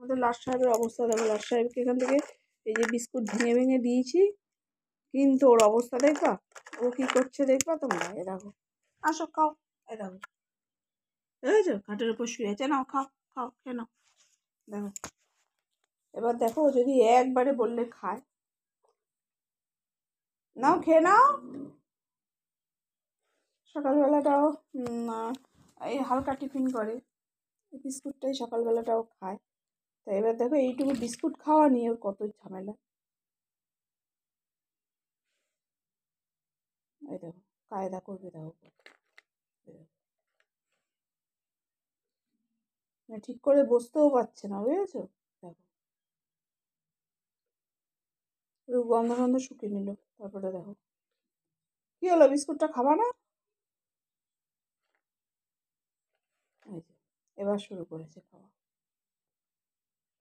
আমাদের লাট সাহেবের অবস্থা দেখো, লাট সাহেবকে এখান থেকে এই যে বিস্কুট ভেঙে ভেঙে দিয়েছি, কিন্তু ওর অবস্থা দেখবা, ও কী করছে দেখবা তোমরা। এ দেখো, আসো খাও, এ দেখো বুঝেছো, খাটের উপর শুয়ে আছে, নাও খাও খাও, খেয়ে নাও। দেখো এবার দেখো, ও যদি একবারে বললে খায়, নাও খেয়ে নাও। সকালবেলাটাও এই হালকা টিফিন করে, এই বিস্কুটটাই সকালবেলাটাও খায়। তো এবার দেখো এইটুকু বিস্কুট খাওয়া নিয়ে ওর কত ঝামেলা। এই দেখো কায়দা করবে, দেখো ঠিক করে বসতেও পারছে না, বুঝেছো। দেখো পুরো গন্ধ গন্ধ শুকিয়ে নিল। তারপরে দেখো কি হলো, বিস্কুটটা খাবা না? এই যে এবার শুরু করেছে খাওয়া।